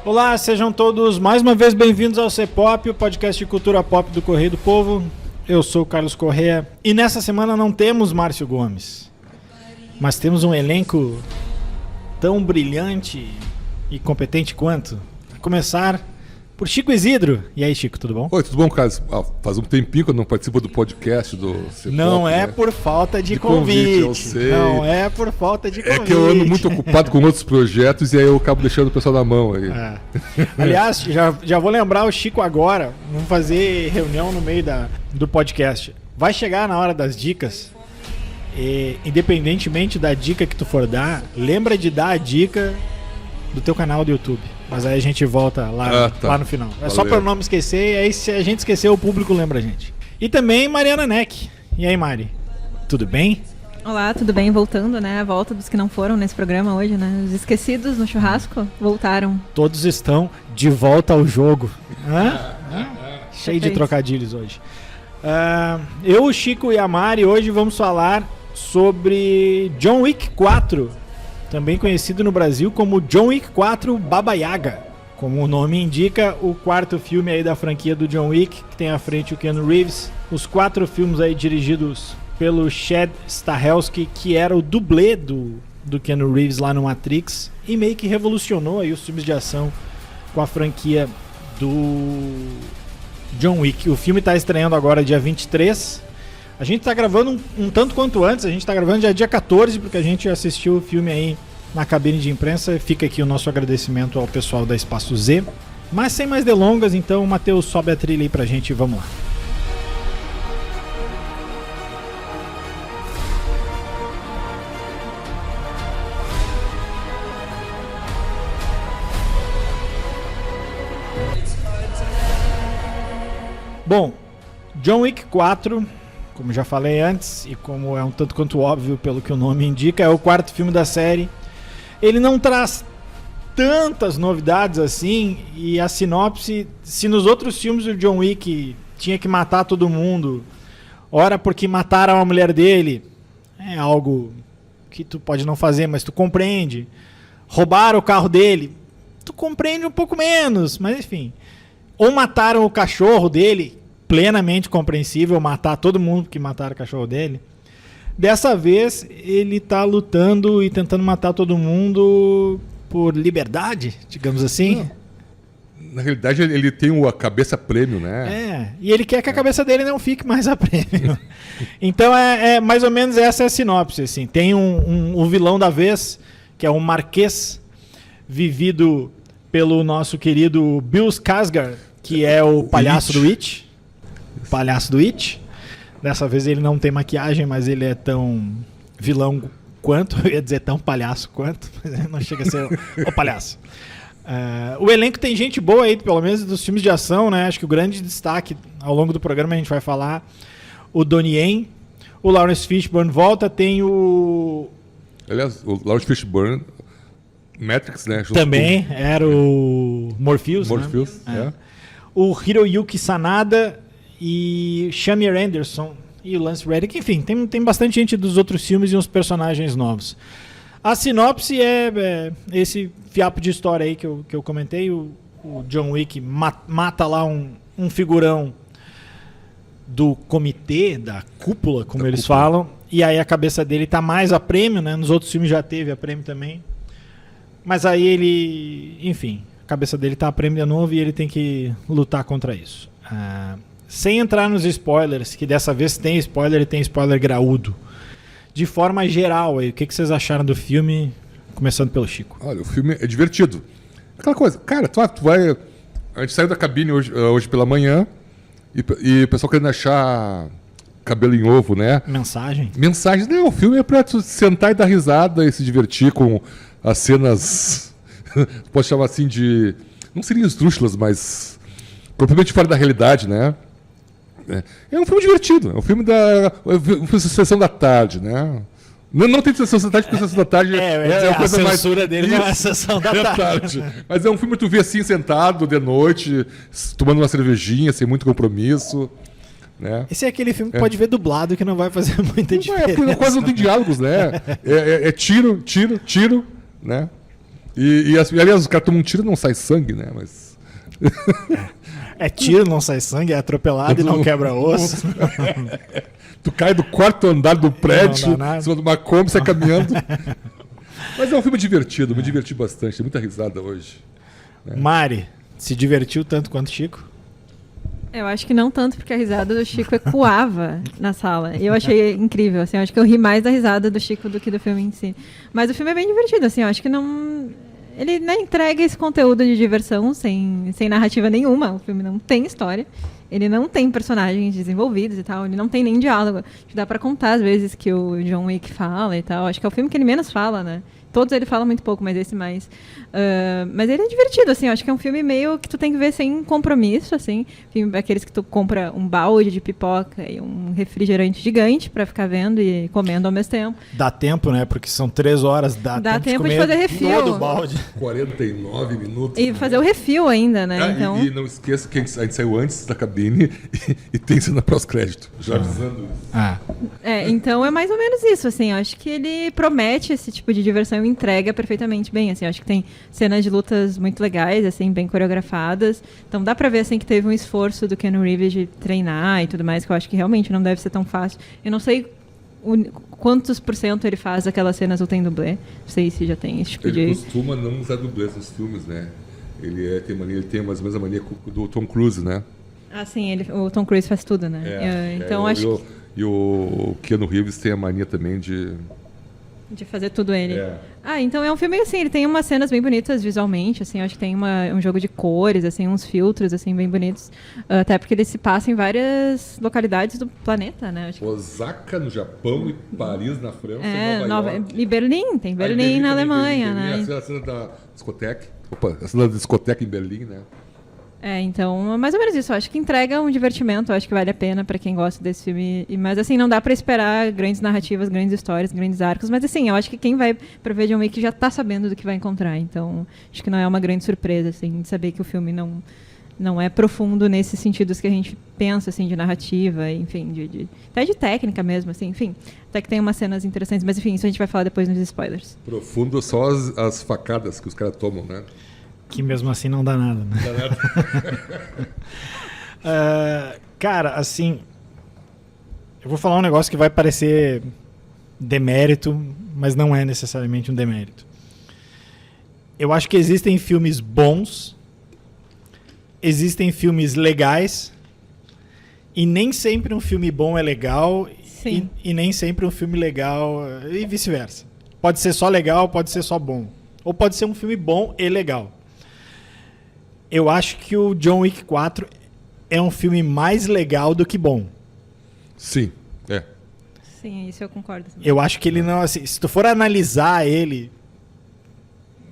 Olá, sejam todos mais uma vez bem-vindos ao C-Pop, o podcast de cultura pop do Correio do Povo. Eu sou o Carlos Corrêa e nessa semana não temos Márcio Gomes, mas temos um elenco tão brilhante e competente quanto. A começar por Chico Isidro. E aí, Chico, tudo bom? Oi, tudo bom, Carlos? Faz um tempinho que eu não participo do podcast do C-Pop. Não é, né? Por falta de convite. Eu sei. Não é por falta de convite. É que eu ando muito ocupado com outros projetos e aí eu acabo deixando o pessoal na mão aí. É. Aliás, já vou lembrar o Chico agora. Vamos fazer reunião no meio do podcast. Vai chegar na hora das dicas. E, independentemente da dica que tu for dar, lembra de dar a dica do teu canal do YouTube. Mas aí a gente volta lá no final. É só para não me esquecer, e aí se a gente esquecer, o público lembra a gente. E também Mariana Neck. E aí, Mari? Tudo bem? Olá, tudo bem? Voltando, né? A volta dos que não foram nesse programa hoje, né? Os esquecidos no churrasco voltaram. Todos estão de volta ao jogo. Cheio de trocadilhos hoje. Eu, o Chico e a Mari hoje vamos falar sobre John Wick 4. Também conhecido no Brasil como John Wick 4 Baba Yaga. Como o nome indica, o quarto filme aí da franquia do John Wick, que tem à frente o Keanu Reeves. Os 4 filmes aí dirigidos pelo Chad Stahelski, que era o dublê do Keanu Reeves lá no Matrix, e meio que revolucionou aí os filmes de ação com a franquia do John Wick. O filme está estreando agora dia 23. A gente tá gravando um tanto quanto antes, a gente tá gravando já dia 14, porque a gente assistiu o filme aí na cabine de imprensa. Fica aqui o nosso agradecimento ao pessoal da Espaço Z. Mas sem mais delongas, então, Matheus, sobe a trilha aí pra gente e vamos lá. Bom, John Wick 4... Como já falei antes, e como é um tanto quanto óbvio pelo que o nome indica, é o quarto filme da série. Ele não traz tantas novidades assim, e a sinopse, se nos outros filmes o John Wick tinha que matar todo mundo, ora porque mataram a mulher dele, é algo que tu pode não fazer, mas tu compreende. Roubaram o carro dele, tu compreende um pouco menos, mas enfim. Ou mataram o cachorro dele, plenamente compreensível, matar todo mundo que mataram o cachorro dele. Dessa vez ele tá lutando e tentando matar todo mundo por liberdade, digamos assim. Na realidade ele tem a cabeça prêmio, né? E ele quer que a cabeça dele não fique mais a prêmio. Então é mais ou menos essa é a sinopse, assim. Tem o vilão da vez, que é o Marquês, vivido pelo nosso querido Bill Skarsgård, que é o palhaço do It. Palhaço do It. Dessa vez ele não tem maquiagem, mas ele é tão vilão quanto. Eu ia dizer tão palhaço quanto, mas não chega a ser o palhaço. O elenco tem gente boa aí, pelo menos dos filmes de ação, né? Acho que o grande destaque ao longo do programa a gente vai falar o Donnie Yen, o Lawrence Fishburne volta, tem o... Aliás, o Lawrence Fishburne, Matrix, né? Também era o Morpheus, né? O Hiroyuki Sanada e Shamir Anderson e o Lance Reddick, enfim, tem bastante gente dos outros filmes e uns personagens novos. A sinopse é esse fiapo de história aí que eu comentei. O John Wick mata lá um figurão do comitê, da cúpula, como eles falam, e aí a cabeça dele tá mais a prêmio, né? Nos outros filmes já teve a prêmio também. Mas aí ele, enfim, a cabeça dele tá a prêmio de novo e ele tem que lutar contra isso. Sem entrar nos spoilers, que dessa vez tem spoiler e tem spoiler graúdo. De forma geral, aí, o que vocês acharam do filme? Começando pelo Chico. Olha, o filme é divertido. Aquela coisa, cara, tu vai... A gente saiu da cabine hoje pela manhã e o pessoal querendo achar cabelo em ovo, né? Mensagens. Não, o filme é pra tu sentar e dar risada e se divertir com as cenas... Pode chamar assim de... Não seriam esdrúxulas, mas... Propriamente fora da realidade, né? É um filme divertido. É um filme de sessão da tarde, né? Não tem sessão da tarde, porque a sessão da tarde é a coisa mais... censura dele não é a sessão da tarde. Mas é um filme que tu vê assim, sentado, de noite, tomando uma cervejinha, sem muito compromisso. Né? Esse é aquele filme que pode ver dublado, que não vai fazer muita diferença. Quase não tem diálogos, né? É tiro, né? Aliás, os caras tomam um tiro e não sai sangue, né? Mas... tiro, não sai sangue, é atropelado e não quebra osso. Tu cai do 4º andar do prédio, em cima de uma Kombi, sai caminhando. Mas é um filme divertido, me diverti bastante, tem muita risada hoje. Mari, se divertiu tanto quanto Chico? Eu acho que não tanto, porque a risada do Chico ecoava na sala. E eu achei incrível, assim, eu acho que eu ri mais da risada do Chico do que do filme em si. Mas o filme é bem divertido, assim, eu acho que não... Ele não entrega esse conteúdo de diversão sem narrativa nenhuma. O filme não tem história. Ele não tem personagens desenvolvidos e tal. Ele não tem nem diálogo. Dá pra contar as vezes que o John Wick fala e tal. Acho que é o filme que ele menos fala, né? Todos ele fala muito pouco, mas esse mais. Mas ele é divertido, assim. Acho que é um filme meio que tu tem que ver sem compromisso, assim. Filme aqueles que tu compra um balde de pipoca e um refrigerante gigante pra ficar vendo e comendo ao mesmo tempo. Dá tempo, né? Porque são 3 horas. Dá tempo de fazer refil. Todo balde. 49 minutos. E fazer o refil ainda, né? Então... E não esqueça que a gente saiu antes da cabine e tem cena pós-crédito. Já avisando isso. Então é mais ou menos isso, assim. Eu acho que ele promete esse tipo de diversão e entrega perfeitamente bem, assim. Eu acho que tem cenas de lutas muito legais, assim, bem coreografadas. Então dá pra ver, assim, que teve um esforço do Keanu Reeves de treinar e tudo mais, que eu acho que realmente não deve ser tão fácil. Eu não sei quantos % ele faz daquelas cenas ou tem dublê. Não sei se já tem esse tipo Ele costuma não usar dublês nos filmes, né? Ele tem mais ou menos a mania do Tom Cruise, né? Ah, sim, o Tom Cruise faz tudo, né? Então acho que... E o Keanu Reeves tem a mania também de fazer tudo ele. Então é um filme assim, ele tem umas cenas bem bonitas visualmente, assim, eu acho que tem um jogo de cores, assim, uns filtros assim bem bonitos, até porque ele se passa em várias localidades do planeta, né? Acho que... Osaka no Japão e Paris na França, e Berlim, tem Berlim na Alemanha, Berlim, né? A cena da discoteca. A cena da discoteca em Berlim, né? Então, mais ou menos isso. Eu acho que entrega um divertimento. Eu acho que vale a pena pra quem gosta desse filme. Mas, assim, não dá pra esperar grandes narrativas, grandes histórias, grandes arcos. Mas, assim, eu acho que quem vai pra ver John Wick já tá sabendo do que vai encontrar. Então, acho que não é uma grande surpresa, assim, de saber que o filme não é profundo nesses sentidos que a gente pensa, assim, de narrativa, enfim, até de técnica mesmo, assim, enfim. Até que tem umas cenas interessantes. Mas, enfim, isso a gente vai falar depois nos spoilers. Profundo só as facadas que os caras tomam, né? Que mesmo assim não dá nada, né? Não dá nada. Cara, assim, eu vou falar um negócio que vai parecer demérito, mas não é necessariamente um demérito. Eu acho que existem filmes bons, existem filmes legais, e nem sempre um filme bom é legal, e nem sempre um filme legal, e vice-versa. Pode ser só legal, pode ser só bom. Ou pode ser um filme bom e legal. Eu acho que o John Wick 4 é um filme mais legal do que bom. Sim, Sim, isso eu concordo. Eu acho que ele não... Assim, se tu for analisar ele,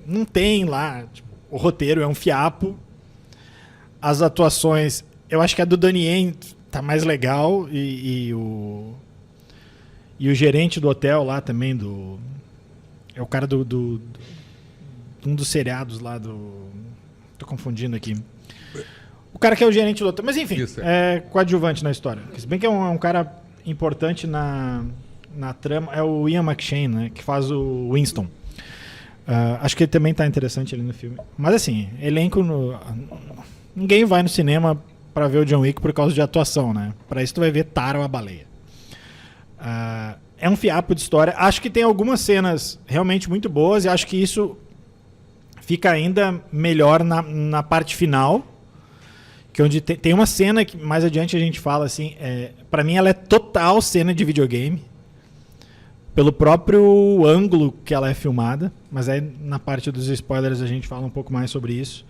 não tem lá... Tipo, o roteiro é um fiapo. As atuações... Eu acho que a do Donnie Yen tá mais legal. E o gerente do hotel lá também, é o cara um dos seriados lá do... Tô confundindo aqui. O cara que é o gerente do hotel. Mas enfim, é coadjuvante na história. Se bem que é um cara importante na trama. É o Ian McShane, né? Que faz o Winston. Acho que ele também tá interessante ali no filme. Mas assim, elenco... Ninguém vai no cinema pra ver o John Wick por causa de atuação, né? Pra isso tu vai ver Taro a Baleia. É um fiapo de história. Acho que tem algumas cenas realmente muito boas e acho que isso fica ainda melhor na parte final, que onde tem uma cena que mais adiante a gente fala assim, pra mim ela é total cena de videogame, pelo próprio ângulo que ela é filmada, mas aí na parte dos spoilers a gente fala um pouco mais sobre isso.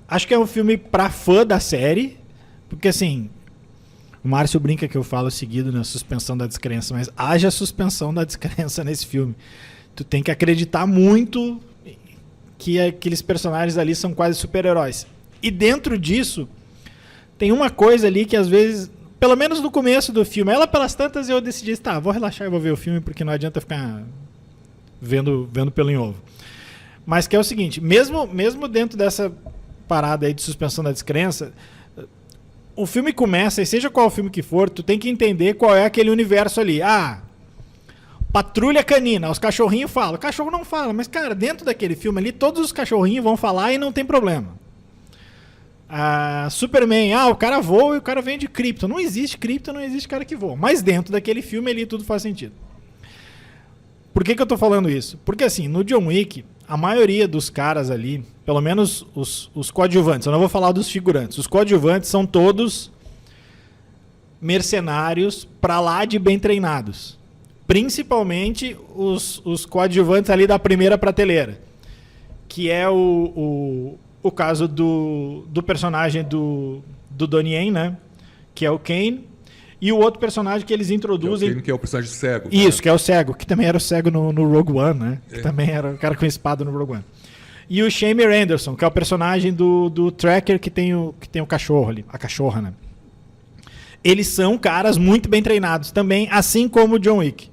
Acho que é um filme pra fã da série, porque assim, o Márcio brinca que eu falo seguido na suspensão da descrença, mas haja suspensão da descrença nesse filme. Tu tem que acreditar muito que aqueles personagens ali são quase super-heróis. E dentro disso, tem uma coisa ali que às vezes, pelo menos no começo do filme, ela pelas tantas eu decidi, vou relaxar e vou ver o filme, porque não adianta ficar vendo pelo em ovo. Mas que é o seguinte, mesmo dentro dessa parada aí de suspensão da descrença, o filme começa, e seja qual filme que for, tu tem que entender qual é aquele universo ali. Patrulha Canina, os cachorrinhos falam. O cachorro não fala, mas, cara, dentro daquele filme ali, todos os cachorrinhos vão falar e não tem problema. Superman, o cara voa e o cara vem de Krypton. Não existe Krypton, não existe cara que voa. Mas dentro daquele filme ali, tudo faz sentido. Por que eu tô falando isso? Porque, assim, no John Wick, a maioria dos caras ali, pelo menos os coadjuvantes, eu não vou falar dos figurantes, os coadjuvantes são todos mercenários pra lá de bem treinados. Principalmente os coadjuvantes ali da primeira prateleira. Que é o caso do personagem do Donnie Yen, né? Que é o Kane. E o outro personagem que eles introduzem... Que é o personagem cego. Isso, né? Que é o cego. Que também era o cego no Rogue One, né? Que também era o cara com espada no Rogue One. E o Shamir Anderson, que é o personagem do Tracker que tem o cachorro ali. A cachorra, né? Eles são caras muito bem treinados também, assim como o John Wick.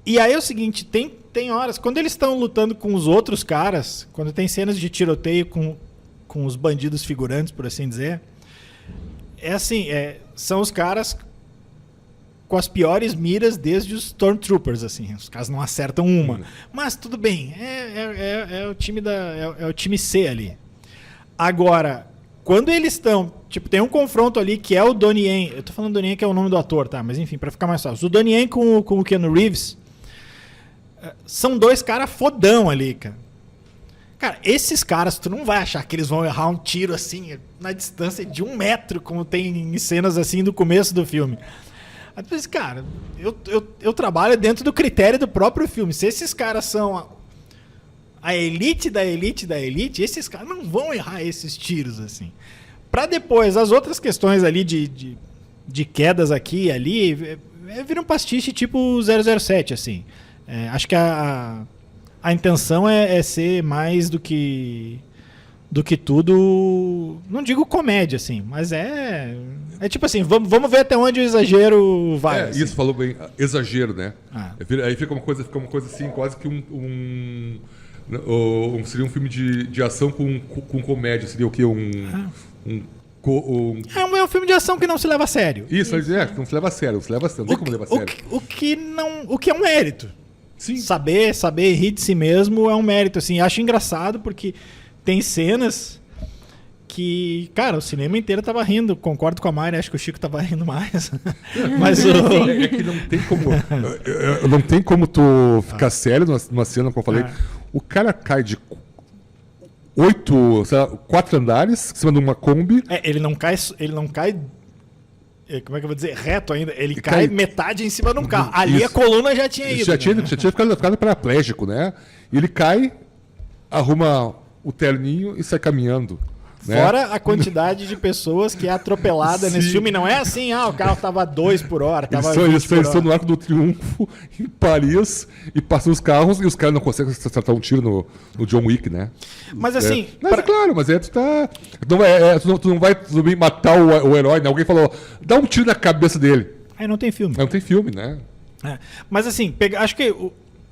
E aí é o seguinte, tem horas, quando eles estão lutando com os outros caras, quando tem cenas de tiroteio com os bandidos figurantes, por assim dizer, é assim, são os caras com as piores miras desde os Stormtroopers, assim, os caras não acertam uma. Mas tudo bem, é o time C ali. Agora, quando eles estão, tipo, tem um confronto ali que é o Donnie Yen, eu tô falando Donnie Yen que é o nome do ator, tá? Mas enfim, pra ficar mais fácil. O Donnie Yen com o Keanu Reeves são dois caras fodão ali, cara. Cara, esses caras, tu não vai achar que eles vão errar um tiro assim, na distância de 1 metro, como tem em cenas assim do começo do filme. Aí tu diz, cara, eu trabalho dentro do critério do próprio filme. Se esses caras são a elite da elite da elite, esses caras não vão errar esses tiros, assim. Pra depois, as outras questões ali de quedas aqui e ali, vira um pastiche tipo 007, assim. Acho que a intenção é ser mais do que tudo, não digo comédia, assim, mas é tipo assim, vamos ver até onde o exagero vai. Assim. Isso, falou bem, exagero, né? Aí fica uma coisa assim, quase que seria um filme de ação com comédia, seria o quê? É um filme de ação que não se leva a sério. Isso. Não se leva a sério, não tem como levar a sério. O que é um mérito. Sim. Saber rir de si mesmo é um mérito, assim. Acho engraçado porque tem cenas que, cara, o cinema inteiro tava rindo. Concordo com a Mari, acho que o Chico tava rindo mais. Mas é que não tem como tu ficar sério numa cena, como eu falei. O cara cai de 4 andares em cima de uma Kombi. Ele não cai, como é que eu vou dizer? Reto ainda. Ele cai metade em cima de um carro. Ali isso. A coluna já tinha ido. Já tinha ficado paraplégico, né? E ele cai, arruma o terninho e sai caminhando. Né? Fora a quantidade de pessoas que é atropelada nesse filme. Não é assim, o carro tava 2 por hora. Eles estão no Arco do Triunfo, em Paris, e passam os carros e os caras não conseguem acertar um tiro no John Wick, né? Mas assim... Claro, mas tu não vai matar o herói, né? Alguém falou, dá um tiro na cabeça dele. Aí não tem filme. Não tem filme, né? Mas assim, acho que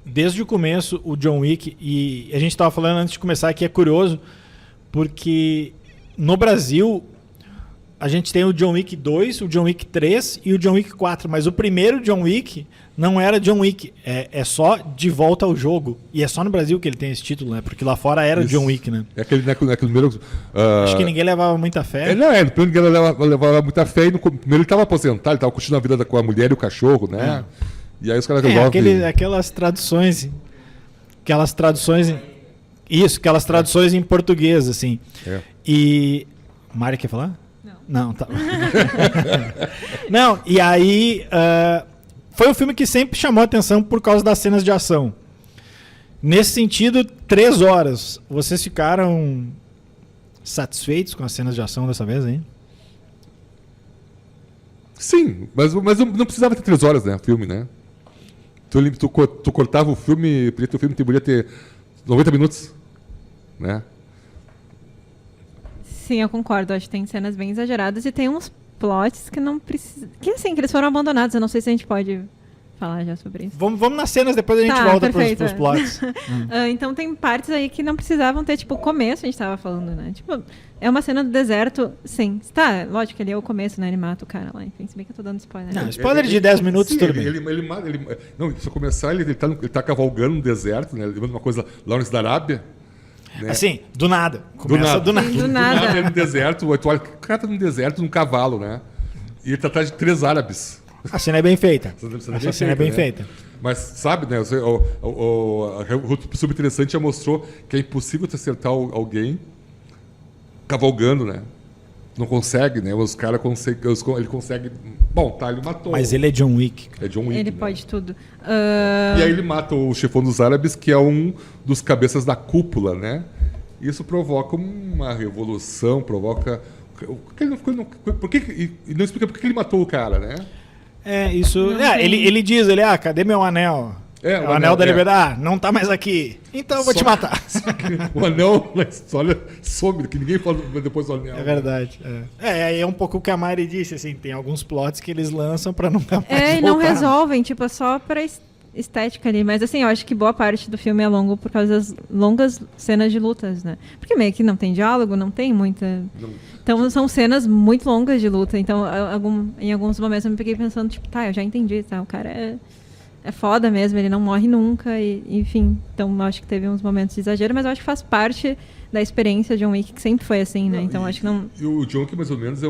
desde o começo, o John Wick, e a gente estava falando antes de começar que é curioso, porque no Brasil a gente tem o John Wick 2, o John Wick 3 e o John Wick 4, mas o primeiro John Wick não era John Wick, é só De Volta ao Jogo, e é só no Brasil que ele tem esse título, né? Porque lá fora era John Wick, né? É aquele primeiro... Acho que ninguém levava muita fé. No primeiro ninguém levava muita fé, e no primeiro ele estava aposentado, ele estava curtindo a vida com a mulher e o cachorro, né? E aí os caras resolvem... Aquelas traduções... Isso, aquelas traduções em português, assim. E... Mari quer falar? Não, tá. Não, e aí... foi um filme que sempre chamou a atenção por causa das cenas de ação. Nesse sentido, 3 horas. Vocês ficaram satisfeitos com as cenas de ação dessa vez, hein? Sim, mas não precisava ter 3 horas, né? O filme, né? Tu cortava o filme, podia ter 90 minutos, né? Sim, eu concordo. Acho que tem cenas bem exageradas e tem uns plots que não precisam... Que assim, que eles foram abandonados. Eu não sei se a gente pode falar já sobre isso. Vamos nas cenas, depois a gente volta pros plots. Então tem partes aí que não precisavam ter, tipo, o começo a gente tava falando, né? Tipo, é uma cena do deserto, sim. Tá, lógico que ali é o começo, né? Ele mata o cara lá, enfim. Se bem que eu tô dando spoiler. Não, spoiler de 10 minutos, sim, tudo bem. Não, se eu começar, ele tá cavalgando no deserto, né? Levando uma coisa lá da Arábia. Né? Assim, do nada. Começa do nada. Do nada. No deserto, o cara tá no deserto, num cavalo, né? E ele tá atrás de 3 árabes. A cena é bem feita. A cena é bem feita. Mas, sabe, né? O Subinteressante já mostrou que é impossível acertar alguém cavalgando, né? Não consegue, né? Os caras conseguem. Ele consegue. Bom, tá, ele matou. Mas ele é John Wick. É John Wick. Ele né? pode tudo. E aí ele mata o chefão dos árabes, que é um dos cabeças da cúpula, né? Isso provoca uma revolução, provoca. Por que, e não explica por que ele matou o cara, né? Isso. Ele diz, cadê meu anel? O anel da liberdade. Não tá mais aqui. Então eu vou te matar. O anel na história some, que ninguém fala depois do anel. É verdade. É um pouco o que a Mari disse, assim, tem alguns plots que eles lançam pra nunca mais voltar. E não resolvem, tipo, é só pra estética ali. Mas assim, eu acho que boa parte do filme é longo por causa das longas cenas de lutas, né? Porque meio que não tem diálogo, não tem muita... Então são cenas muito longas de luta. Então em alguns momentos eu me peguei pensando, tipo, eu já entendi, tá? O cara é foda mesmo, ele não morre nunca, enfim. Então eu acho que teve uns momentos de exagero, mas eu acho que faz parte da experiência de John Wick, que sempre foi assim, né? Então acho que não... E o John Wick, mais ou menos, é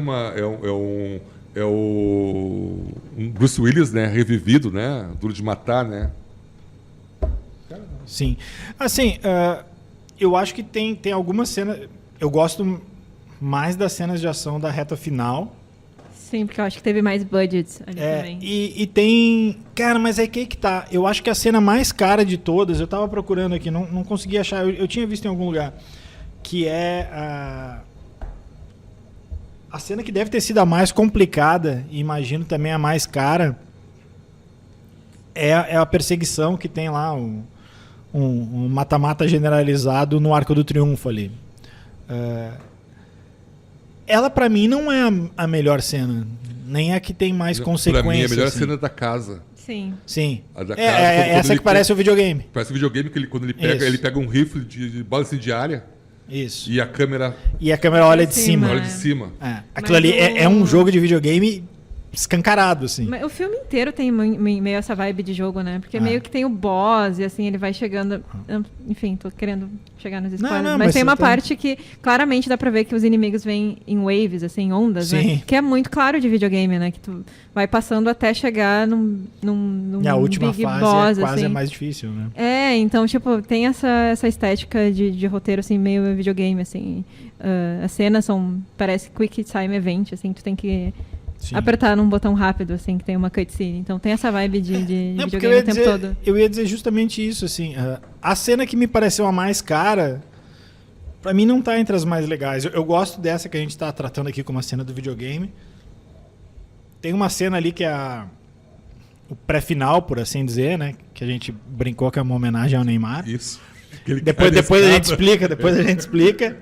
um Bruce Willis, né? Revivido, né? Duro de matar, né? Sim. Assim, eu acho que tem algumas cenas... Eu gosto mais das cenas de ação da reta final. Sim, porque eu acho que teve mais budgets ali também. E tem... Cara, mas é que tá. Eu acho que a cena mais cara de todas, eu tava procurando aqui, não consegui achar, eu tinha visto em algum lugar, que é a cena que deve ter sido a mais complicada, e imagino também a mais cara, é a perseguição que tem lá, um mata-mata generalizado no Arco do Triunfo ali. Ela, pra mim, não é a melhor cena. Nem a que tem mais consequências. Pra mim, a melhor assim. cena é da casa. Sim. A da casa, essa que parece o videogame. Parece o videogame, que quando ele pega um rifle de bala incendiária. Isso. E a câmera olha de cima. Olha de cima. Aquilo ali é um jogo de videogame escancarado, assim. Mas o filme inteiro tem meio essa vibe de jogo, né? Porque meio que tem o boss e assim, ele vai chegando... Enfim, tô querendo chegar nos spoilers. Mas tem uma parte que claramente dá pra ver que os inimigos vêm em waves, assim, em ondas, né? Que é muito claro de videogame, né? Que tu vai passando até chegar num e a última big fase boss, quase assim. mais difícil, né? Então, tipo, tem essa estética de roteiro, assim, meio videogame, assim. As cenas parece quick time event, assim, tu tem que... Sim. Apertar num botão rápido, assim, que tem uma cutscene. Então tem essa vibe de videogame o tempo todo. Eu ia dizer justamente isso, assim. A cena que me pareceu a mais cara, pra mim não tá entre as mais legais. Eu gosto dessa que a gente tá tratando aqui como a cena do videogame. Tem uma cena ali que é o pré-final, por assim dizer, né? Que a gente brincou que é uma homenagem ao Neymar. Isso. Depois a gente explica.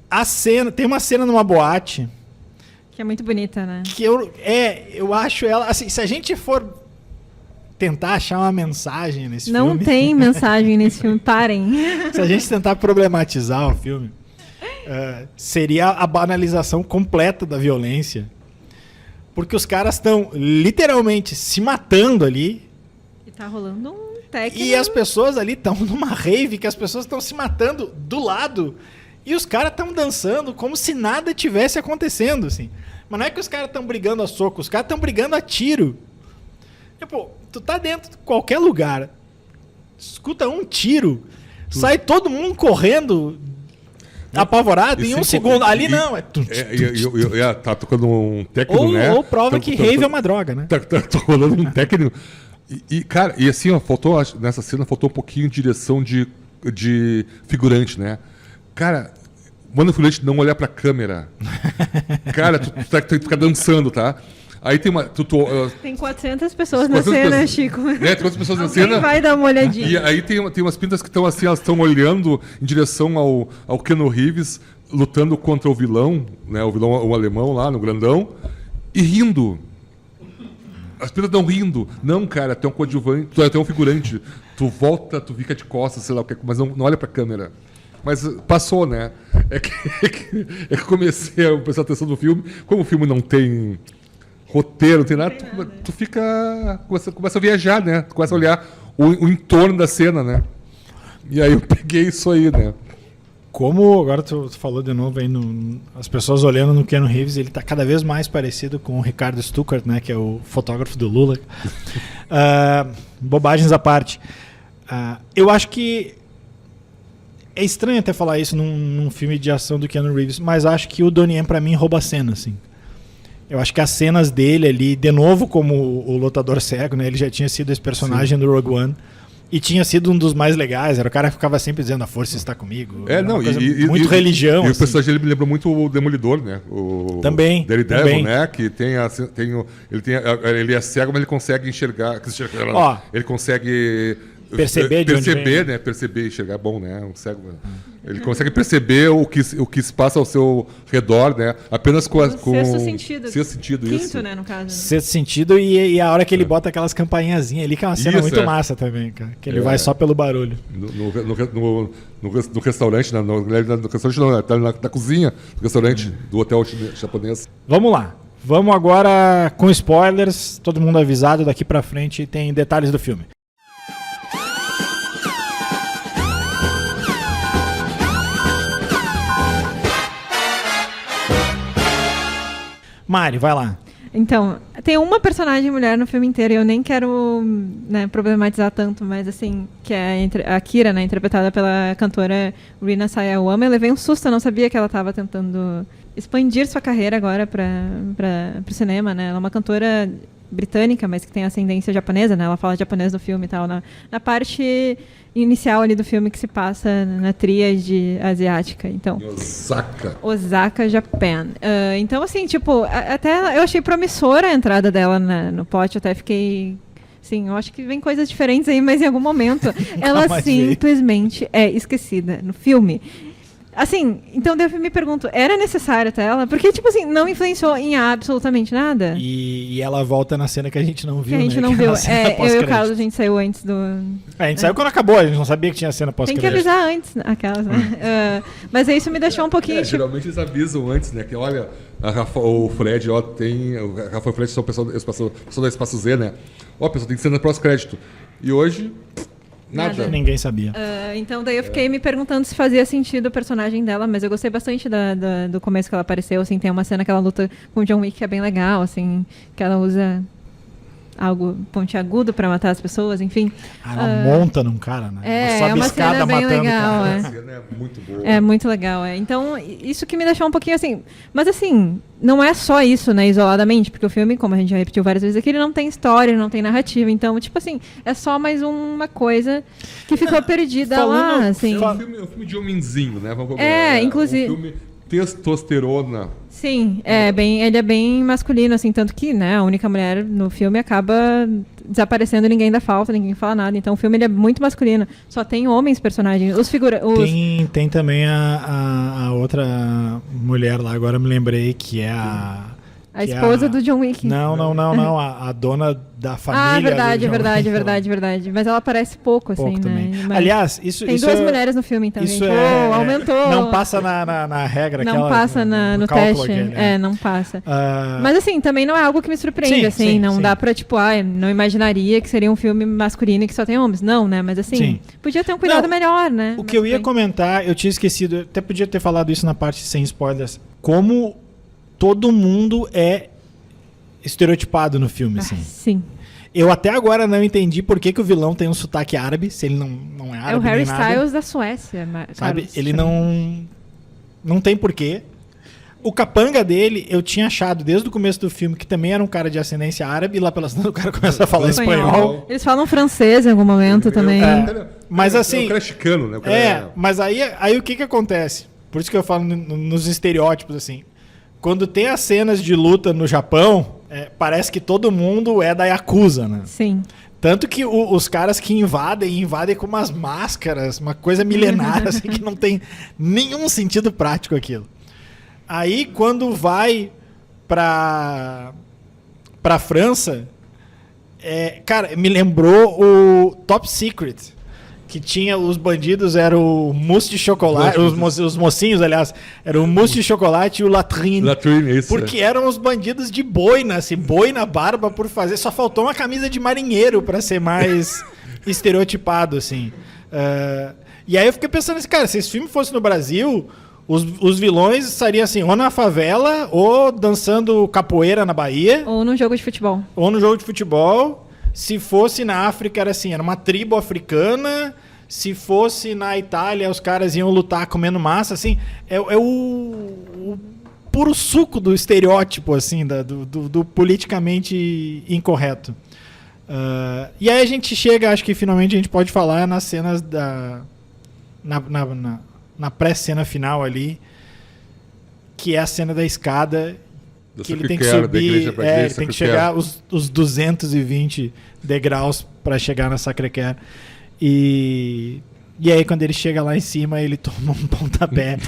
A cena... Tem uma cena numa boate... Que é muito bonita, né? Que eu acho ela... Assim, se a gente for tentar achar uma mensagem nesse filme... Não tem mensagem nesse filme, parem. Se a gente tentar problematizar o filme, seria a banalização completa da violência. Porque os caras estão literalmente se matando ali. E tá rolando um técnico. E as pessoas ali estão numa rave que as pessoas estão se matando do lado. E os caras estão dançando como se nada tivesse acontecendo, assim. Mas não é que os caras estão brigando a soco, os caras estão brigando a tiro. Tipo, tu tá dentro de qualquer lugar, escuta um tiro, sai todo mundo correndo, apavorado, em um segundo. Ali não, tá tocando um técnico, né? Ou prova que rave é uma droga, né? Tá rolando um técnico. Cara, e assim, ó, nessa cena faltou um pouquinho de direção de figurante, né? Cara, manda o figurante não olhar pra câmera. Cara, tu fica dançando, tá? Aí tem uma... Tem 400 pessoas na cena, Chico. Tem 400 pessoas na cena. Vai dar uma olhadinha. E aí tem umas pintas que estão assim, elas estão olhando em direção ao Keanu Reeves, lutando contra o vilão, né? O vilão, o alemão lá, no grandão, e rindo. as pessoas estão rindo. Não, cara, tu é um coadjuvante, tu é um figurante. Tu volta, tu fica de costas, sei lá o que, mas não olha pra câmera. Mas passou, né? É que comecei a prestar atenção no filme. Como o filme não tem roteiro, não tem nada, tu fica. Começa a viajar, né? Tu começa a olhar o entorno da cena, né? E aí eu peguei isso aí, né? Como agora tu falou de novo aí, as pessoas olhando no Keanu Reeves, ele tá cada vez mais parecido com o Ricardo Stuckert, né, que é o fotógrafo do Lula. Bobagens à parte. Eu acho que é estranho até falar isso num filme de ação do Keanu Reeves, mas acho que o Donnie Yen pra mim rouba a cena, assim. Eu acho que as cenas dele ali, de novo como o lutador cego, né, ele já tinha sido esse personagem do Rogue One. E tinha sido um dos mais legais, era o cara que ficava sempre dizendo a força está comigo. Muito religião. E assim. O personagem dele me lembrou muito o Demolidor, né? Também. Daredevil, né? Que ele é cego, mas ele consegue enxergar. Ele consegue perceber né? Perceber e enxergar bom, né? Um cego. Ele consegue perceber o que se passa ao seu redor, né? Apenas com sexto sentido. Sexto sentido, Quinto, isso. né, no caso. Sexto sentido e a hora que ele bota aquelas campainhazinhas ali, que é uma cena muito massa também, cara. Que ele vai só pelo barulho. No restaurante, no restaurante não, tá na cozinha do restaurante do hotel japonês. Vamos lá. Vamos agora com spoilers. Todo mundo avisado, daqui pra frente tem detalhes do filme. Mari, vai lá. Então, tem uma personagem mulher no filme inteiro e eu nem quero, né, problematizar tanto, mas assim, que é a Kira, né, interpretada pela cantora Rina Sawayama. Eu levei um susto, eu não sabia que ela estava tentando expandir sua carreira agora para o cinema, né? Ela é uma cantora britânica, mas que tem ascendência japonesa, né? Ela fala japonês no filme e tal. Na parte inicial ali do filme que se passa na tríade asiática. Então, Osaka, Japan. Então, assim, tipo, até eu achei promissora a entrada dela no pote, até fiquei... Sim, eu acho que vem coisas diferentes aí, mas em algum momento ela simplesmente é esquecida no filme. Assim, então eu me pergunto, era necessário até ela? Porque, tipo assim, não influenciou em absolutamente nada. E ela volta na cena que a gente não viu, que a gente não viu. Eu e o Carlos, a gente saiu antes do... a gente saiu quando acabou, a gente não sabia que tinha cena pós-crédito. Tem que avisar antes, aquelas, né? Mas isso me deixou um pouquinho... Geralmente eles avisam antes, né? Que olha, o Fred, o Rafa e o Fred são o pessoal do Espaço Z, né? A pessoa tem que ser no pós-crédito. E hoje... Nada. Ninguém sabia. Então daí eu fiquei me perguntando se fazia sentido o personagem dela, mas eu gostei bastante do começo que ela apareceu, assim, tem uma cena que ela luta com o John Wick que é bem legal, assim, que ela usa algo pontiagudo pra matar as pessoas, enfim. Ela monta num cara, né? É uma cena bem legal. Essa cena é muito boa. É muito legal, Então, isso que me deixou um pouquinho assim... Mas assim, não é só isso, né, isoladamente, porque o filme, como a gente já repetiu várias vezes aqui, ele não tem história, não tem narrativa. Então, tipo assim, é só mais uma coisa que ficou perdida lá, assim. É um filme de homenzinho, né? Inclusive... Um filme testosterona. Sim, ele é bem masculino, assim, tanto que, né, a única mulher no filme acaba desaparecendo, ninguém dá falta, ninguém fala nada. Então o filme ele é muito masculino. Só tem homens personagens. Tem também a outra mulher lá, agora eu me lembrei, que é a esposa do John Wick. Não. A dona da família. Verdade. Mas ela aparece pouco, assim, pouco, né? Mas aliás, tem duas mulheres no filme, então, isso gente. Aumentou. Não passa na regra. Não passa no teste. Não passa. Mas, assim, também não é algo que me surpreende, assim. Não dá pra, tipo, não imaginaria que seria um filme masculino e que só tem homens. Não, né? Mas, assim, podia ter um cuidado melhor, né? O que eu ia comentar, eu tinha esquecido, até podia ter falado isso na parte sem spoilers, como todo mundo é estereotipado no filme, assim. Sim. Eu até agora não entendi por que o vilão tem um sotaque árabe, se ele não é árabe. É o Harry nem nada. Styles da Suécia, sabe? Carlos, ele não tem porquê. O capanga dele, eu tinha achado desde o começo do filme que também era um cara de ascendência árabe, e lá pelas tantas o cara começa a falar espanhol. Eles falam francês em algum momento também. Mas assim... O cara é chicano, né? Mas aí o que acontece? Por isso que eu falo nos estereótipos, assim. Quando tem as cenas de luta no Japão, parece que todo mundo é da Yakuza, né? Sim. Tanto que os caras que invadem com umas máscaras, uma coisa milenar, assim, que não tem nenhum sentido prático aquilo. Aí, quando vai pra França, Cara, me lembrou o Top Secret. Que tinha os bandidos, era o mousse de chocolate, os mocinhos, aliás, era o mousse de chocolate e o latrine. Latrine, isso. Porque eram os bandidos de boina, assim, boina barba por fazer. Só faltou uma camisa de marinheiro pra ser mais estereotipado, assim. E aí eu fiquei pensando assim, cara, se esse filme fosse no Brasil, os vilões estariam assim, ou na favela, ou dançando capoeira na Bahia. Ou num jogo de futebol. Se fosse na África, era assim, era uma tribo africana. Se fosse na Itália, os caras iam lutar comendo massa, assim. É o puro suco do estereótipo, assim, do politicamente incorreto. E aí a gente chega, acho que finalmente a gente pode falar nas cenas na pré-cena final ali, que é a cena da escada, que ele tem que subir, ele tem que chegar os 220 degraus para chegar na Sacré-Cœur. E aí quando ele chega lá em cima, ele toma um pontapé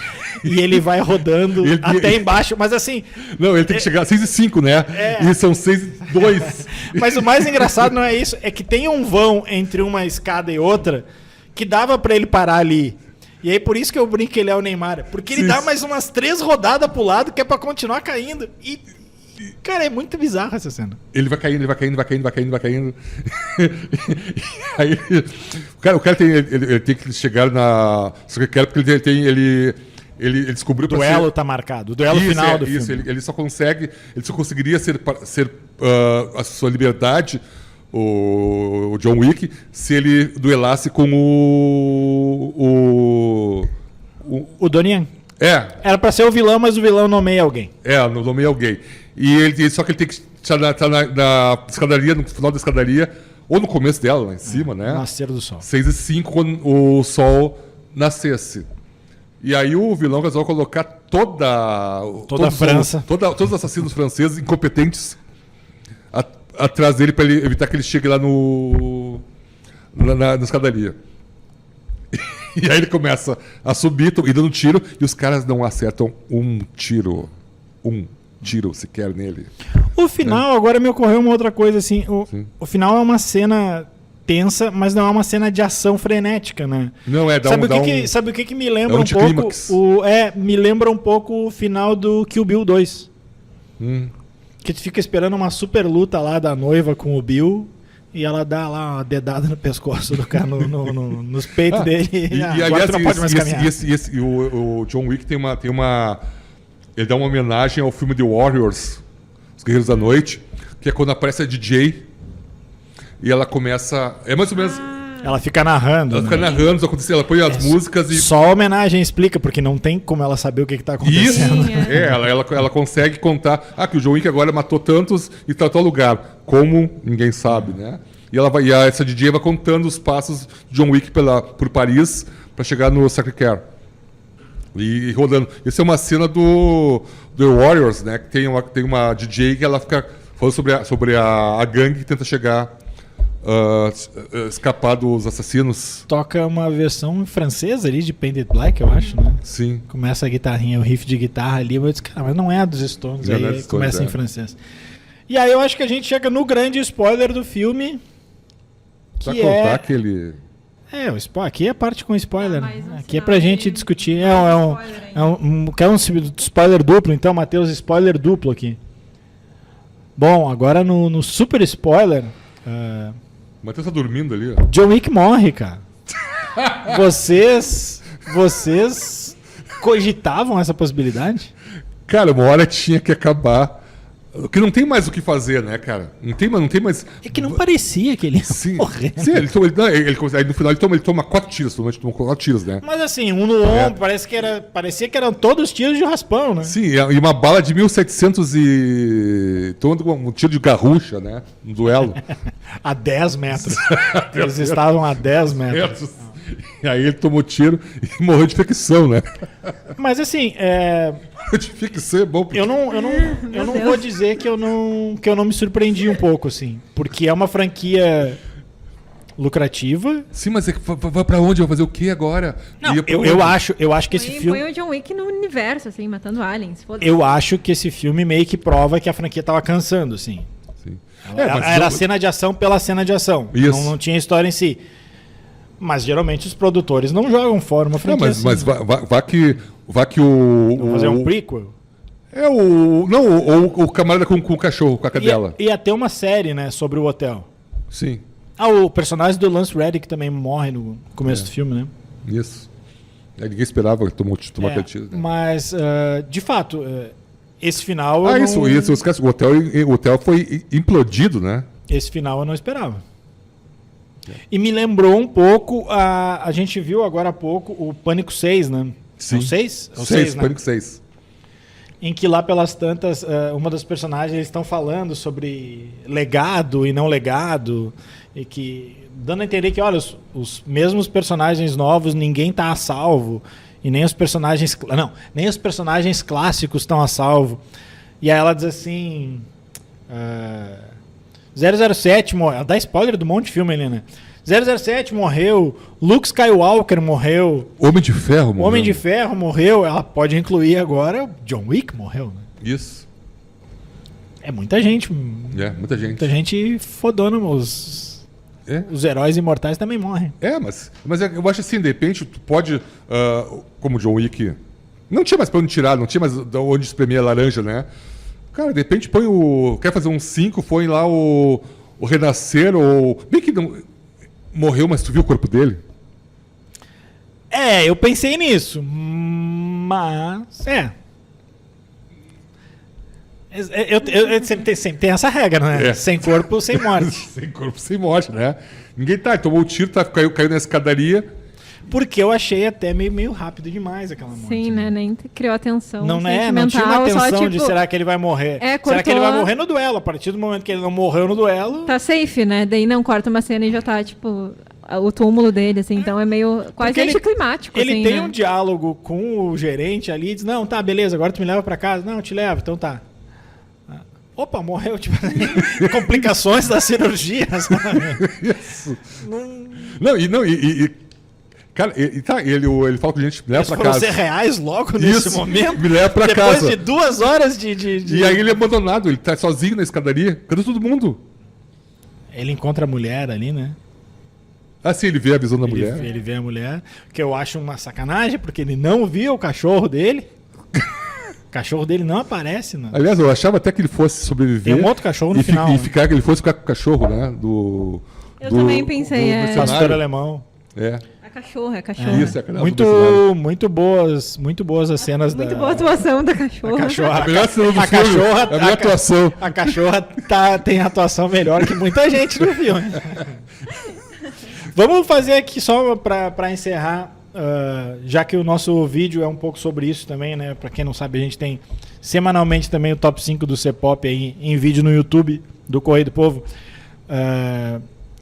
e ele vai rodando até embaixo, mas assim... Não, ele tem que chegar a 6,5, né? E são 6,2. Mas o mais engraçado não é isso, é que tem um vão entre uma escada e outra que dava para ele parar ali. E aí por isso que eu brinco que ele é o Neymar. Porque ele dá mais umas 3 rodadas pro lado que é pra continuar caindo. E, cara, é muito bizarro essa cena. Ele vai caindo. Aí, o cara tem que chegar na... Só que quero porque ele descobriu... O duelo tá marcado. O duelo final do filme. Ele só conseguiria ser a sua liberdade... O John Wick, se ele duelasse com o Donnie Yen. Era pra ser o vilão, mas o vilão nomeia alguém. Nomeia alguém. Só que ele tem que estar na escadaria, no final da escadaria, ou no começo dela, lá em cima, né? Nascer do sol. 6:05, quando o sol nascesse. E aí o vilão resolve colocar toda a França. Todos os assassinos franceses incompetentes atrás dele para ele evitar que ele chegue lá na escadaria. E aí ele começa a subir e dando tiro, e os caras não acertam um tiro sequer nele. O final, agora me ocorreu uma outra coisa, assim, o final é uma cena tensa, mas não é uma cena de ação frenética, né? Não, sabe o que me lembra um pouco? Me lembra um pouco o final do Kill Bill 2. Que tu fica esperando uma super luta lá da noiva com o Bill e ela dá lá uma dedada no pescoço do cara, nos peitos dele. E aliás, não pode mais caminhar. O John Wick tem uma... Ele dá uma homenagem ao filme The Warriors, Os Guerreiros da Noite, que é quando aparece a DJ e ela começa... É mais ou menos... Ela fica narrando. Ela põe as músicas e... Só a homenagem explica, porque não tem como ela saber o que está acontecendo. Isso, ela consegue contar que o John Wick agora matou tantos e tá em tal lugar. Como ninguém sabe, né? E essa DJ vai contando os passos de John Wick por Paris para chegar no Sacré-Cœur. E rodando. Essa é uma cena do The Warriors, né? Que tem uma DJ que ela fica falando sobre a gangue que tenta chegar... escapar dos assassinos. Toca uma versão francesa ali de Painted Black, eu acho, né? Sim. Começa a guitarrinha, o riff de guitarra ali, eu disse, cara, mas não é a dos Stones, aí começa em francês. E aí eu acho que a gente chega no grande spoiler do filme, que contar aquele... aqui é a parte com spoiler. Aqui é pra gente discutir. Quer um spoiler duplo, então, Matheus, spoiler duplo aqui. Bom, agora no super spoiler... O Matheus tá dormindo ali, ó. John Wick morre, cara. Vocês cogitavam essa possibilidade? Cara, uma hora tinha que acabar. Porque não tem mais o que fazer, né, cara? Não tem mais... É que não parecia que ele ia morrer. Sim, aí no final ele toma 4 tiros. Ele toma 4 tiros, né? Mas assim, um no ombro, parecia que eram todos tiros de raspão, né? Sim, e uma bala de 1700 e... Tomando um tiro de garrucha, né? Um duelo. A 10 metros. Eles estavam a 10 metros. E aí ele tomou tiro e morreu de infecção, né? Mas assim, de ficção é bom. Porque... Eu não vou dizer que eu não me surpreendi um pouco, assim. Porque é uma franquia lucrativa. Sim, mas vai pra onde? Vai fazer o que agora? Não, eu acho que esse filme... Foi o John Wick no universo, assim, matando aliens. Eu acho que esse filme meio que prova que a franquia tava cansando, assim. Sim. Era a cena de ação pela cena de ação. Isso. Não tinha história em si. Mas geralmente os produtores não jogam fora uma franquia assim. Mas vá que o... Vamos fazer um prequel? O camarada com o cachorro, com a cadela. Ia ter uma série, né, sobre o hotel. Sim. O personagem do Lance Reddick também morre no começo do filme, né? Isso. Ninguém esperava que tomar aquele tiro. Né? Mas, de fato, esse final... Isso. O hotel foi implodido, né? Esse final eu não esperava. E me lembrou um pouco, a gente viu agora há pouco o Pânico 6, né? Sim. É o 6? É o 6, né? Pânico 6. Em que lá pelas tantas, uma das personagens estão falando sobre legado e não legado, e que dando a entender que, olha, os mesmos personagens novos, ninguém está a salvo, e nem os personagens clássicos estão a salvo. E aí ela diz assim... 007 morreu. Dá spoiler do monte de filme ali, né? 007 morreu, Luke Skywalker morreu, Homem de Ferro morreu. Ela pode incluir agora o John Wick morreu, né? Isso. É muita gente. Muita gente. Muita gente fodona. Os heróis imortais também morrem. Mas eu acho assim, de repente, tu pode, como o John Wick, não tinha mais pra onde tirar, não tinha mais onde espremer a laranja, né? Cara, de repente põe quer fazer um 5, põe lá o Renascer, ou... Bem que não... Morreu, mas tu viu o corpo dele? Eu pensei nisso, mas... Sempre tem essa regra, né? Sem corpo, sem morte. Sem corpo, sem morte, né? Ninguém tomou o tiro, caiu na escadaria. Porque eu achei até meio rápido demais aquela morte. Sim, né? Nem criou atenção. Não tinha uma atenção de será que ele vai morrer. Será que ele vai morrer no duelo? A partir do momento que ele não morreu no duelo... Tá safe, né? Daí não corta uma cena e já tá, tipo, o túmulo dele, assim. Então é meio quase anticlimático, ele assim, tem né? um diálogo com o gerente ali e diz, não, tá, beleza, agora tu me leva pra casa. Não, eu te levo, então tá. Opa, morreu, tipo, complicações da cirurgia, sabe? Isso. Cara, ele fala com a gente, me leva pra casa. Ser reais logo nesse momento? Me leva pra casa. Depois de 2 horas de... E aí ele é abandonado, ele tá sozinho na escadaria. Cadê todo mundo? Ele encontra a mulher ali, né? Sim, ele vê a visão da mulher. Ele vê a mulher, que eu acho uma sacanagem, porque ele não viu o cachorro dele. O cachorro dele não aparece, né? Aliás, eu achava até que ele fosse sobreviver. Tem um outro cachorro no final. Que ele fosse ficar com o cachorro, né? Eu também pensei, do pastor alemão. É cachorro. Isso, muito boas as cenas muito boa atuação da cachorra. A melhor cena do filme, a melhor atuação. A cachorra tem atuação melhor que muita gente no filme. Vamos fazer aqui só para encerrar, já que o nosso vídeo é um pouco sobre isso também, né? Para quem não sabe, a gente tem semanalmente também o top 5 do C-Pop aí em vídeo no YouTube do Correio do Povo.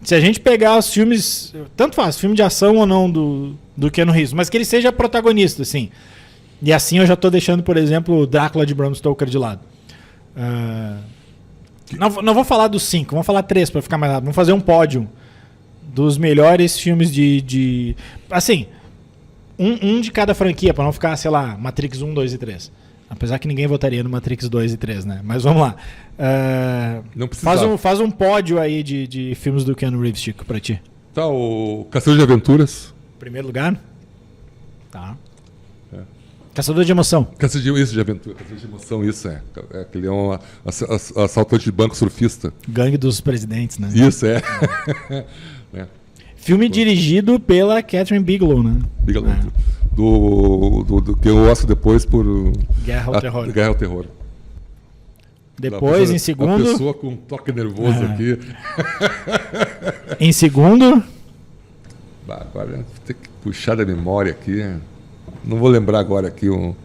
Se a gente pegar os filmes, tanto faz, filme de ação ou não do Keanu Reeves, mas que ele seja protagonista, assim. E assim eu já estou deixando, por exemplo, o Drácula de Bram Stoker de lado. Não vou falar dos 5, vamos falar 3 para ficar mais rápido. Vamos fazer um pódio dos melhores filmes de assim, um de cada franquia, para não ficar, sei lá, Matrix 1, 2 e 3. Apesar que ninguém votaria no Matrix 2 e 3, né? Mas vamos lá. Não precisa. Faz um pódio aí de filmes do Keanu Reeves, Chico, pra ti. Tá, o Caçador de Aventuras. Primeiro lugar? Tá. Caçador de Emoção. Caçador de Aventura. Caçador de Emoção, isso é. Aquele é um assaltante de banco surfista. Gangue dos Presidentes, né? Isso, é. Filme dirigido pela Catherine Bigelow, né? Bigelow. Que eu gosto depois por... Guerra ao Terror. Guerra ao Terror. Depois, em segundo... Uma pessoa com um toque nervoso aqui. Em segundo... Agora vou ter que puxar da memória aqui. Não vou lembrar agora aqui um...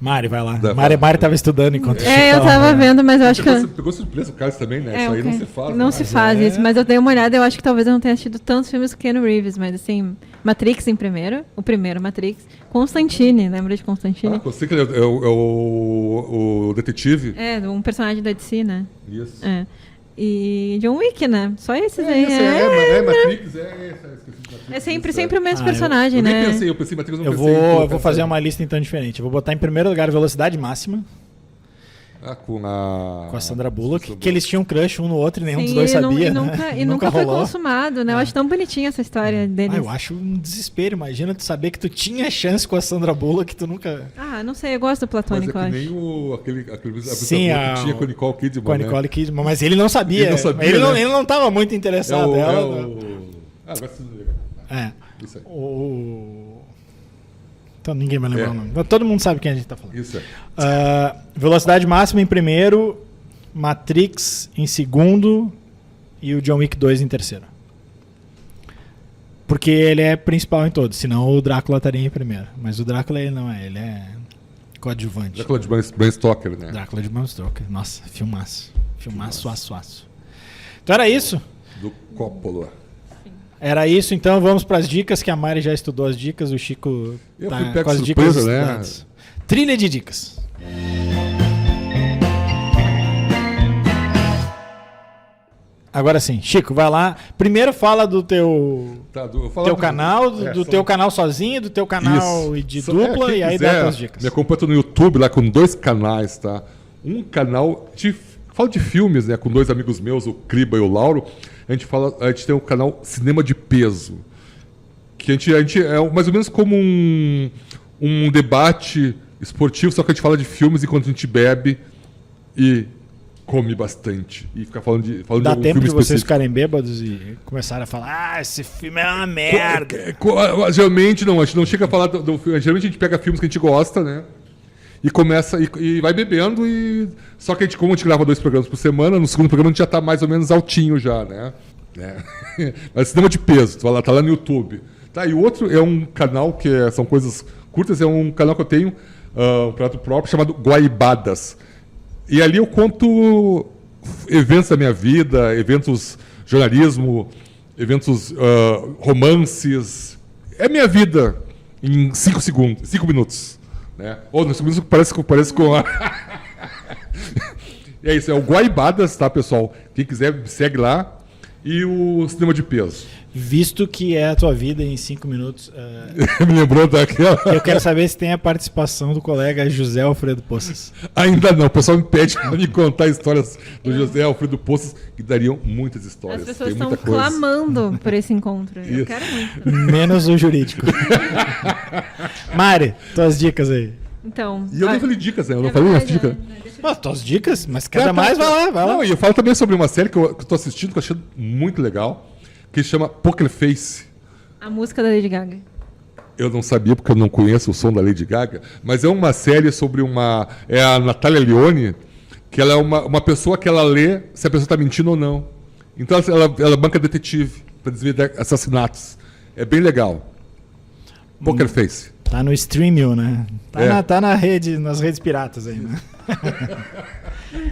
Mari, vai lá. Mari estava estudando enquanto eu estava vendo, mas eu acho que... Pegou surpresa o Carlos também, né? Isso aí não se faz. Não se faz isso, mas eu dei uma olhada, eu acho que talvez eu não tenha assistido tantos filmes com Keanu Reeves, mas assim, Matrix em primeiro, o primeiro Matrix, Constantine, lembra de Constantine? Constantine é o detetive? Um personagem da DC, né? Isso. E John Wick, né? Só esses aí. Matrix, É sempre o mesmo personagem, né? Eu pensei Matrix, eu vou fazer uma lista então diferente. Eu vou botar em primeiro lugar Velocidade Máxima. Com a Sandra Bullock, que eles tinham crush um no outro e nenhum dos dois sabia, e nunca foi consumado, né? Eu acho tão bonitinha essa história deles. Eu acho um desespero. Imagina tu saber que tu tinha chance com a Sandra Bullock que tu nunca... Não sei, eu gosto do platônico, mas é que nem aquele Sim, que tinha com a Nicole Kidman, com a Nicole Kidman, mas ele não sabia. Ele não estava muito interessado nela. Vai ser legal. Isso aí. Então ninguém vai lembrar o nome. Todo mundo sabe quem a gente tá falando. Isso Velocidade Máxima em primeiro, Matrix em segundo e o John Wick 2 em terceiro. Porque ele é principal em todos, senão o Drácula estaria em primeiro. Mas o Drácula ele não é, ele é coadjuvante. Drácula de Bram Stoker, né? Drácula de Bram Stoker. Nossa, filmaço. Filmaço, aço. Então era isso? Do Coppola. Era isso, então vamos para as dicas, que a Mari já estudou as dicas, o Chico tá com as dicas estudadas. Trilha de dicas. Agora sim, Chico, vai lá. Primeiro fala do teu canal, do teu canal sozinho, do teu canal de dupla, e aí dá as dicas. Me acompanha no YouTube lá com 2 canais, tá? Um canal falo de filmes, né, com 2 amigos meus, o Criba e o Lauro. A gente tem um canal Cinema de Peso, que a gente é mais ou menos como um debate esportivo, só que a gente fala de filmes enquanto a gente bebe e come bastante e fica falando de algum Dá tempo filme de vocês ficarem bêbados e começarem a falar, esse filme é uma merda. Geralmente não, a gente não chega a falar do filme. Geralmente a gente pega filmes que a gente gosta, né? E começa e vai bebendo. Só que como a gente grava 2 programas por semana, no segundo programa a gente já tá mais ou menos altinho já, né? Mas Cinema de Peso, tá lá no YouTube. Tá, e o outro é um canal que são coisas curtas, é um canal que eu tenho, um prato próprio, chamado Guaibadas. E ali eu conto eventos da minha vida, eventos jornalismo, eventos romances. É minha vida em 5 minutos. Né? Ou nos 5 minutos parece com a... É isso, é o Guaibadas, tá, pessoal? Quem quiser, me segue lá. E o Cinema de Peso. Visto que é a tua vida em 5 minutos... Me lembrou daquela... Eu quero saber se tem a participação do colega José Alfredo Poças. Ainda não. O pessoal me pede para me contar histórias do José Alfredo Poças, que dariam muitas histórias. As pessoas estão clamando por esse encontro. Isso. Eu quero muito. Menos o jurídico. Mari, tuas dicas aí. Então... E eu não falei dicas, né? Eu não falei minhas dicas. Tuas dicas, mas cada mais vai lá. Não, e eu falo também sobre uma série que eu tô assistindo, que eu achei muito legal, que se chama Poker Face. A música da Lady Gaga. Eu não sabia, porque eu não conheço o som da Lady Gaga, mas é uma série sobre é a Natália Leone, que ela é uma pessoa que ela lê se a pessoa está mentindo ou não. Então ela banca detetive para desvendar assassinatos. É bem legal. Poker Face. Tá no Streamio, né? Tá na rede, nas redes piratas aí, né?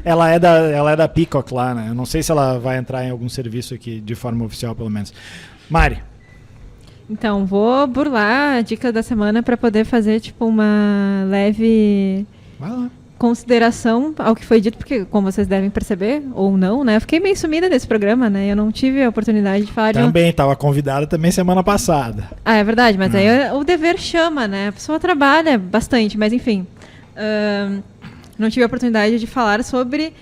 ela é da Peacock lá, né? Eu não sei se ela vai entrar em algum serviço aqui de forma oficial, pelo menos. Mari. Então, vou burlar a dica da semana para poder fazer tipo uma leve consideração ao que foi dito, porque como vocês devem perceber, ou não, né? Eu fiquei meio sumida desse programa, né? Eu não tive a oportunidade de falar também, estava convidada também semana passada. É verdade, mas aí o dever chama, né? A pessoa trabalha bastante, mas enfim. Não tive a oportunidade de falar sobre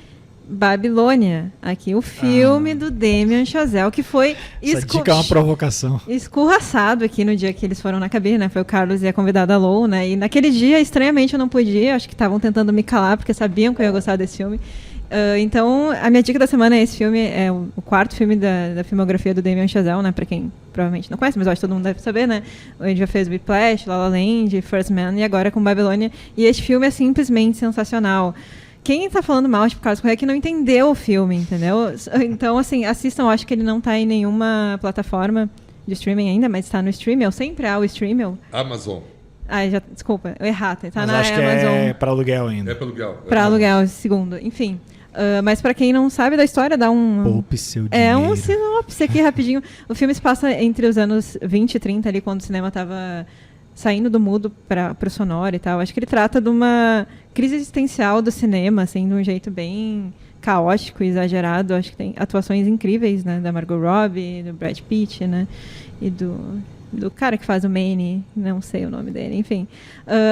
Babilônia, aqui o filme do Damien Chazelle, que foi essa dica é uma provocação. Escorraçado aqui no dia que eles foram na cabine, né? Foi o Carlos e a convidada Lou, né? E naquele dia, estranhamente, eu não podia, acho que estavam tentando me calar, porque sabiam que eu ia gostar desse filme. Então, a minha dica da semana é esse filme, é o 4º filme da filmografia do Damien Chazelle, né? Pra quem provavelmente não conhece, mas eu acho que todo mundo deve saber, né? Ele já fez Whiplash, La La Land, First Man e agora com Babilônia. E este filme é simplesmente sensacional. Quem está falando mal de Carlos Correia é que não entendeu o filme, entendeu? Então, assim, assistam. Eu acho que ele não está em nenhuma plataforma de streaming ainda, mas está no Streamio. Sempre há o Streamio. Amazon. Desculpa, eu errado. Está na acho Amazon. Que é para aluguel ainda. É para aluguel. Para aluguel, segundo. Enfim. Mas para quem não sabe da história, dá um... Poupe seu dinheiro. É um sinopse aqui rapidinho. O filme se passa entre os anos 20 e 30, ali, quando o cinema estava saindo do mudo para o sonoro e tal. Acho que ele trata de uma crise existencial do cinema, assim, de um jeito bem caótico e exagerado. Acho que tem atuações incríveis, né? Da Margot Robbie, do Brad Pitt, né? E do do cara que faz o Manny, não sei o nome dele, enfim.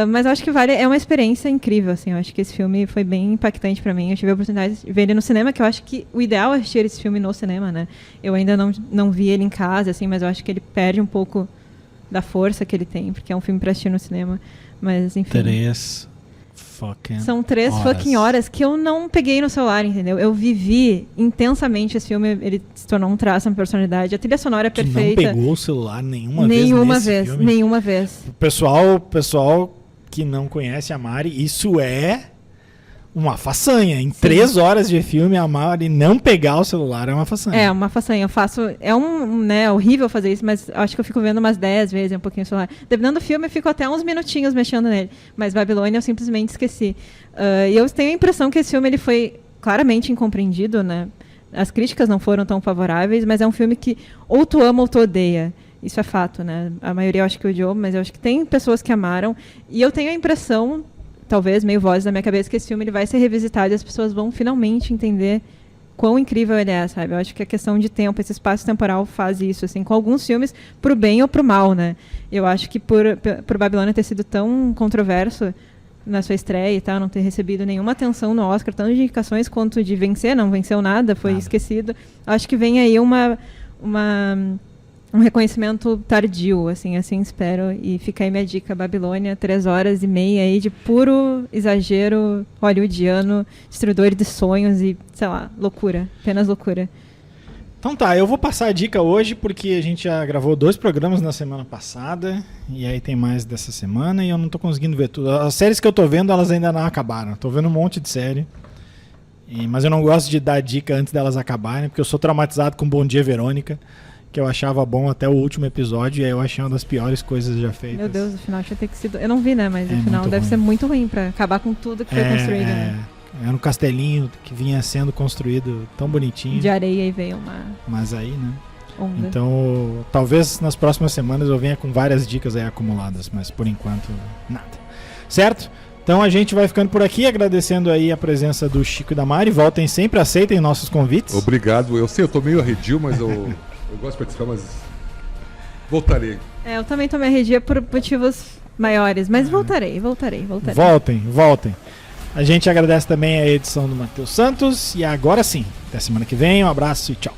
Mas eu acho que é uma experiência incrível, assim. Eu acho que esse filme foi bem impactante pra mim. Eu tive a oportunidade de ver ele no cinema, que eu acho que o ideal é assistir esse filme no cinema, né? Eu ainda não vi ele em casa, assim, mas eu acho que ele perde um pouco da força que ele tem, porque é um filme pra assistir no cinema. Mas, enfim. São 3 fucking horas que eu não peguei no celular, entendeu? Eu vivi intensamente esse filme, ele se tornou um traço na personalidade. A trilha sonora é perfeita. Não pegou o celular nenhuma vez. Nenhuma vez. O pessoal que não conhece a Mari, isso é uma façanha. Em 3 horas de filme, a Mari não pegar o celular é uma façanha. É uma façanha. Eu faço... É horrível fazer isso, mas acho que eu fico vendo umas 10 vezes um pouquinho o celular. Dependendo do filme, eu fico até uns minutinhos mexendo nele. Mas Babilônia eu simplesmente esqueci. E eu tenho a impressão que esse filme ele foi claramente incompreendido, né? As críticas não foram tão favoráveis, mas é um filme que ou tu ama ou tu odeia. Isso é fato, né? A maioria eu acho que odiou, mas eu acho que tem pessoas que amaram. E eu tenho a impressão... talvez meio voz na minha cabeça, que esse filme ele vai ser revisitado e as pessoas vão finalmente entender quão incrível ele é, sabe? Eu acho que a questão de tempo, esse espaço temporal faz isso, assim, com alguns filmes, pro bem ou pro mal, né? Eu acho que por Babilônia ter sido tão controverso na sua estreia e tal, não ter recebido nenhuma atenção no Oscar, tanto de indicações quanto de vencer, não venceu nada, foi esquecido. Acho que vem aí um reconhecimento tardio, assim espero. E fica aí minha dica, Babilônia, 3 horas e meia aí de puro exagero hollywoodiano, destruidor de sonhos e, sei lá, loucura, apenas loucura. Então tá, eu vou passar a dica hoje porque a gente já gravou 2 programas na semana passada e aí tem mais dessa semana e eu não tô conseguindo ver tudo. As séries que eu tô vendo, elas ainda não acabaram. Tô vendo um monte de série. Mas eu não gosto de dar dica antes delas acabarem, porque eu sou traumatizado com Bom Dia, Verônica, que eu achava bom até o último episódio, e aí eu achei uma das piores coisas já feitas. Meu Deus, o final tinha ter que ser... Eu não vi, né? Mas o final deve ser muito ruim pra acabar com tudo que foi construído. Né? Era um castelinho que vinha sendo construído tão bonitinho. De areia e veio uma... Mas aí, né? Onda. Então, talvez nas próximas semanas eu venha com várias dicas aí acumuladas, mas por enquanto, nada. Certo? Então a gente vai ficando por aqui, agradecendo aí a presença do Chico e da Mari. Voltem sempre, aceitem nossos convites. Obrigado. Eu sei, eu tô meio arredio, mas eu gosto de participar, mas voltarei. Eu também tô meio arredia por motivos maiores, mas voltarei. Voltem. A gente agradece também a edição do Matheus Santos. E agora sim, até semana que vem. Um abraço e tchau.